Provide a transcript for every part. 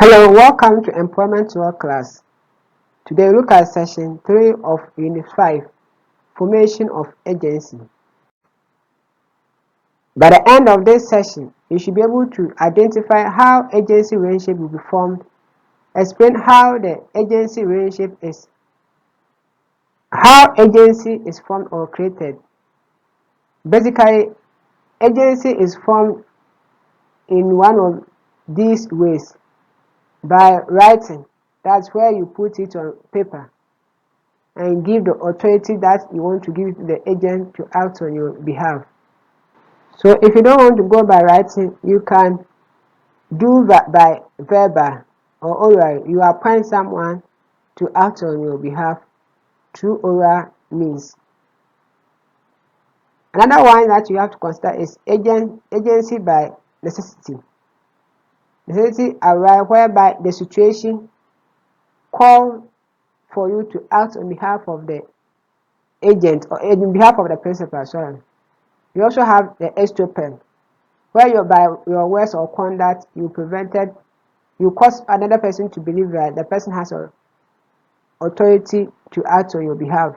Hello, welcome to Employment Work class. Today we look at session 3 of Unit 5, Formation of Agency. By the end of this session, you should be able to identify how agency relationship will be formed, explain how agency is formed or created. Basically, agency is formed in one of these ways: by writing. That's where you put it on paper and give the authority that you want to give to the agent to act on your behalf. So if you don't want to go by writing, you can do that by verbal or oral. You appoint someone to act on your behalf through oral means. Another one that you have to consider is agency by necessity. Necessity arises whereby the situation calls for you to act on behalf of the agent or on behalf of the principal. Sorry. You also have the estoppel, where by your words or conduct you cause another person to believe that the person has authority to act on your behalf.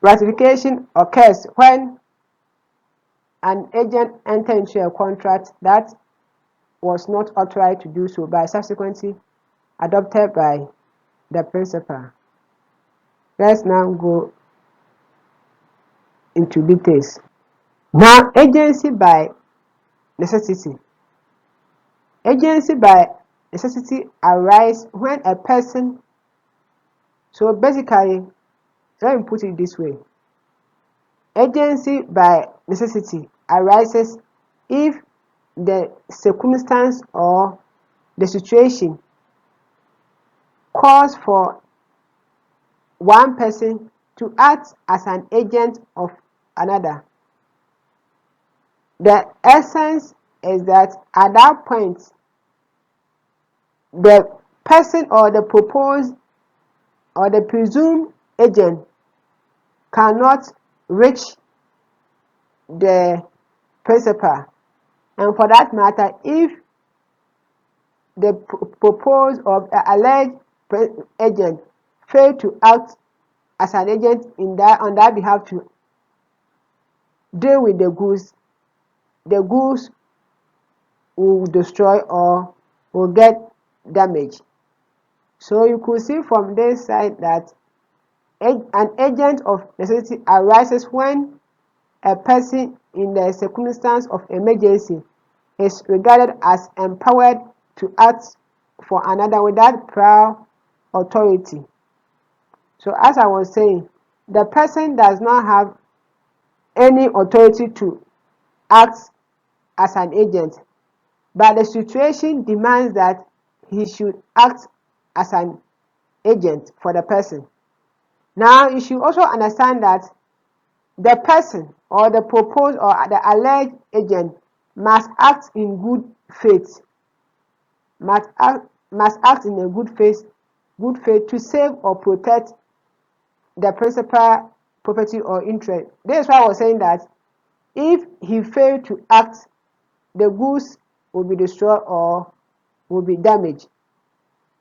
Ratification occurs when an agent enters into a contract that was not authorized to do so, but subsequently adopted by the principal. Let's now go into details. Now, agency by necessity. Agency by necessity arises when a person, so basically, let me put it this way. Agency by necessity arises if the circumstance or the situation calls for one person to act as an agent of another. The essence is that at that point, the person or the proposed or the presumed agent cannot reach the principal, and for that matter, if the proposed or the alleged agent fail to act as an agent on that behalf to deal with the goods will destroy or will get damaged. So you could see from this side that an agent of necessity arises when a person in the circumstance of emergency is regarded as empowered to act for another without prior authority. So as I was saying, the person does not have any authority to act as an agent, but the situation demands that he should act as an agent for the person. Now, you should also understand that the person or the proposed or the alleged agent must act in good faith. Must act in a good faith to save or protect the principal property or interest. This is why I was saying that if he failed to act, the goods will be destroyed or will be damaged.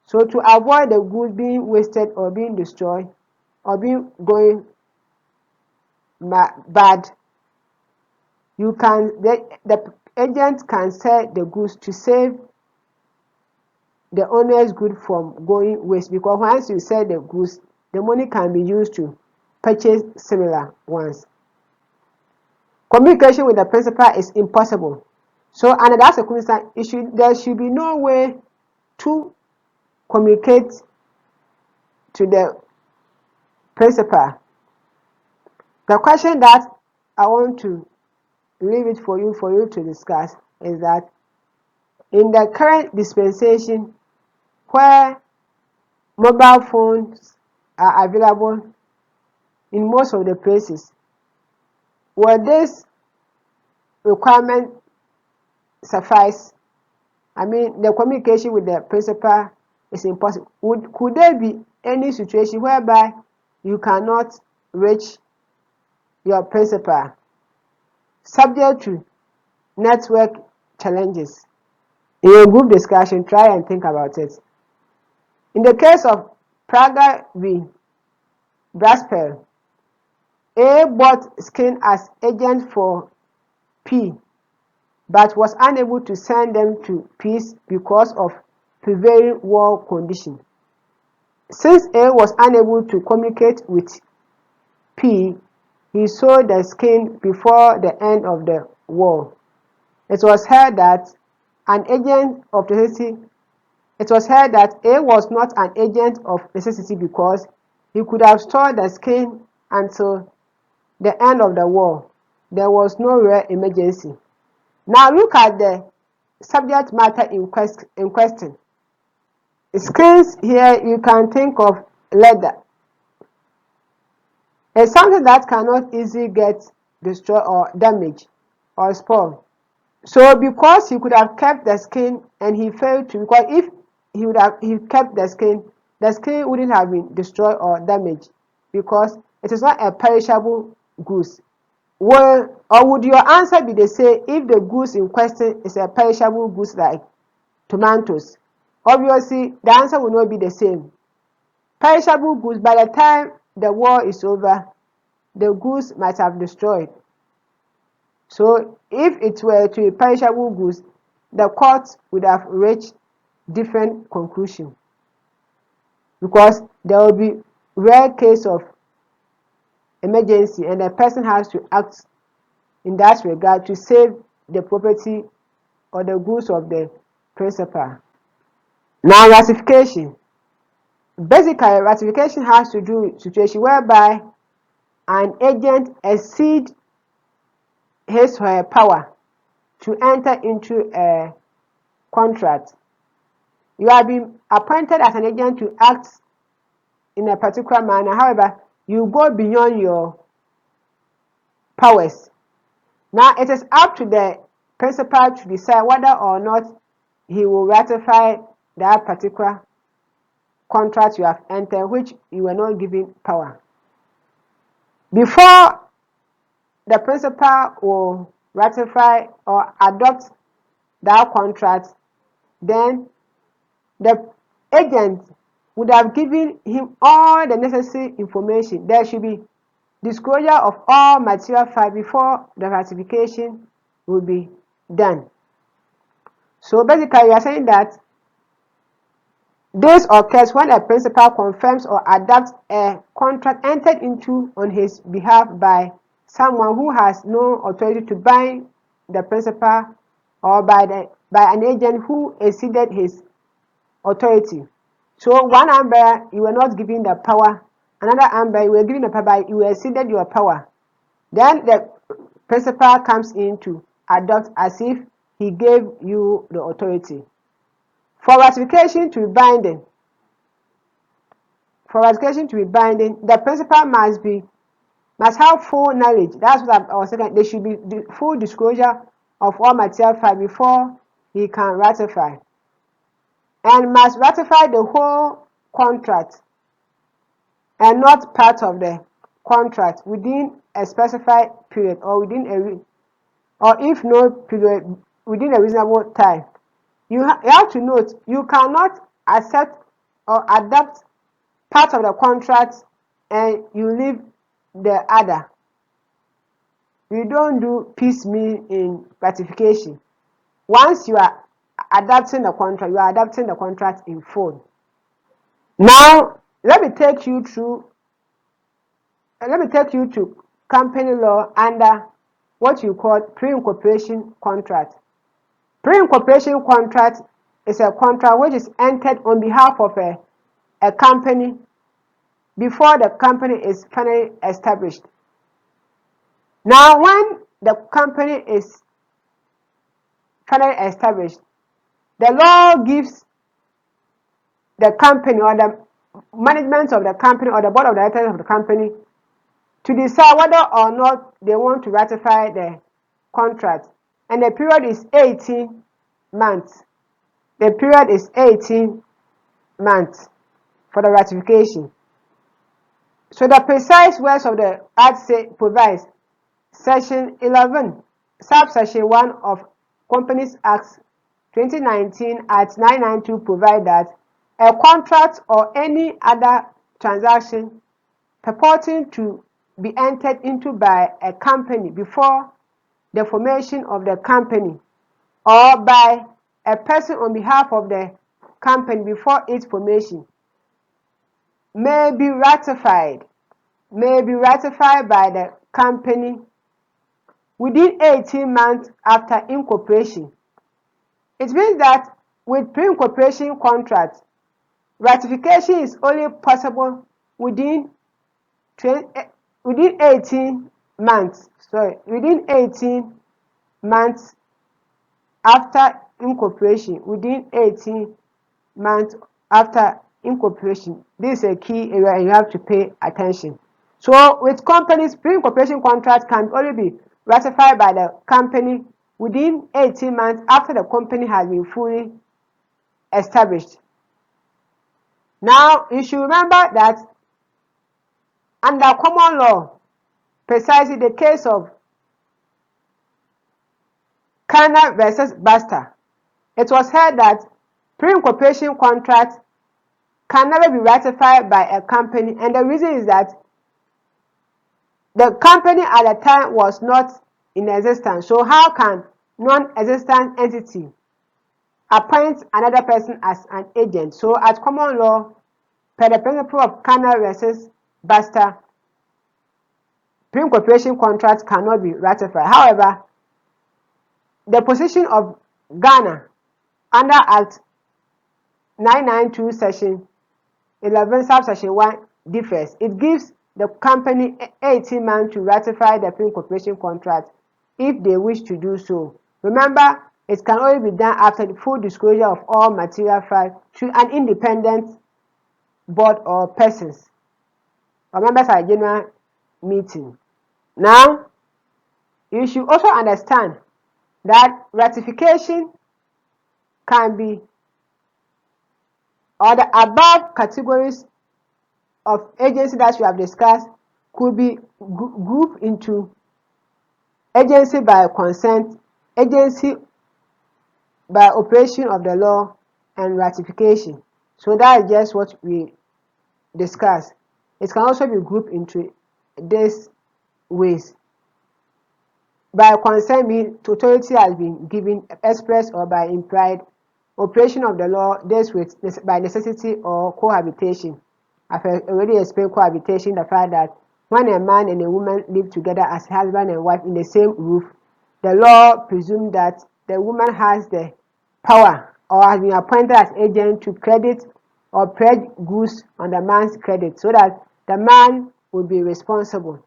So to avoid the goods being wasted or being destroyed or going bad, the agent can sell the goods to save the owner's good from going waste, because once you sell the goods, the money can be used to purchase similar ones. Communication with the principal is impossible. So under that circumstance, there should be no way to communicate to the principal. The question that I want to leave it for you to discuss is that in the current dispensation, where mobile phones are available in most of the places, will this requirement suffice? I mean, the communication with the principal is impossible. Could there be any situation whereby you cannot reach your principal, subject to network challenges? In a group discussion, try and think about it. In the case of Prager v. Brasper, A bought skin as agent for P, but was unable to send them to peace because of prevailing war conditions. Since A was unable to communicate with P, he sold the skin before the end of the war. It was heard that A was not an agent of necessity because he could have stored the skin until the end of the war. There was no rare emergency. Now look at the subject matter in question. Skins here, you can think of leather. It's something that cannot easily get destroyed or damaged or spoiled. So because he could have kept the skin and he failed to, because if he kept the skin wouldn't have been destroyed or damaged because it is not a perishable goods. Well, or would your answer be the same if the goods in question is a perishable goods like tomatoes? Obviously, the answer will not be the same. Perishable goods, by the time the war is over, the goods might have destroyed. So if it were to be perishable goods, the court would have reached different conclusion because there will be rare case of emergency and the person has to act in that regard to save the property or the goods of the principal. Now ratification. Basically, ratification has to do with a situation whereby an agent exceeds his or her power to enter into a contract. You have been appointed as an agent to act in a particular manner. However, you go beyond your powers. Now it is up to the principal to decide whether or not he will ratify that particular contract you have entered, which you were not given power. Before the principal will ratify or adopt that contract, then the agent would have given him all the necessary information. There should be disclosure of all material facts before the ratification will be done. So basically, you are saying that this occurs when a principal confirms or adopts a contract entered into on his behalf by someone who has no authority to bind the principal or by an agent who exceeded his authority. So one umbrella, you were not given the power. Another umbrella, you were given the power, but you exceeded your power. Then the principal comes in to adopt as if he gave you the authority. For ratification to be binding, the principal must have full knowledge. That's what I was saying. There should be full disclosure of all material facts before he can ratify, and must ratify the whole contract and not part of the contract within a specified period or if no period, within a reasonable time. You have to note, you cannot accept or adopt part of the contract and you leave the other. You don't do piecemeal in ratification. Once you are adopting the contract, you are adopting the contract in full. Now, let me take you to company law under what you call pre-incorporation contract. Pre-incorporation contract is a contract which is entered on behalf of a company before the company is finally established. Now, when the company is finally established, the law gives the company or the management of the company or the board of directors of the company to decide whether or not they want to ratify the contract. And the period is 18 months. The period is 18 months for the ratification. So the precise words of the Act provides Section 11, subsection 1 of Companies Act 2019 at 992 provide that a contract or any other transaction purporting to be entered into by a company before the formation of the company or by a person on behalf of the company before its formation may be ratified by the company within 18 months after incorporation. It means that with pre-incorporation contracts, ratification is only possible within 18 months. Within 18 months after incorporation. Within 18 months after incorporation. This is a key area and you have to pay attention. So with companies, pre-incorporation contracts can only be ratified by the company within 18 months after the company has been fully established. Now, you should remember that under common law, precisely the case of Kana versus Basta, it was held that pre-incorporation contracts can never be ratified by a company, and the reason is that the company at the time was not in existence. So how can non-existent entity appoint another person as an agent? So at common law, per the principle of Kana versus Basta, pre-incorporation contracts cannot be ratified. However, the position of Ghana under Act 992 Section 11 subsection 1 differs. It gives the company 18 months to ratify the pre-incorporation contract if they wish to do so. Remember, it can only be done after the full disclosure of all material facts to an independent board or persons or members at a general meeting. Now, you should also understand that ratification can be, or the above categories of agency that we have discussed could be grouped into agency by consent, agency by operation of the law, and ratification. So that is just what we discussed. It can also be grouped into these ways. By consent means authority has been given, express or by implied. Operation of the law deals with by necessity or cohabitation. I've already explained cohabitation, the fact that when a man and a woman live together as husband and wife in the same roof, the law presumes that the woman has the power or has been appointed as agent to credit or pledge goods on the man's credit so that the man will be responsible.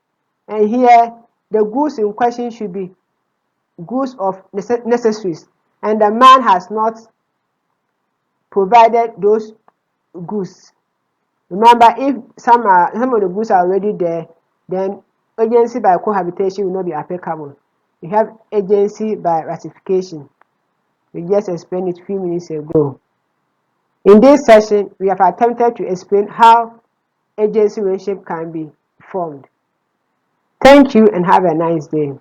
And here, the goods in question should be goods of necessaries, and the man has not provided those goods. Remember, if some of the goods are already there, then agency by cohabitation will not be applicable. You have agency by ratification. We just explained it a few minutes ago. In this session, we have attempted to explain how agency relationship can be formed. Thank you and have a nice day.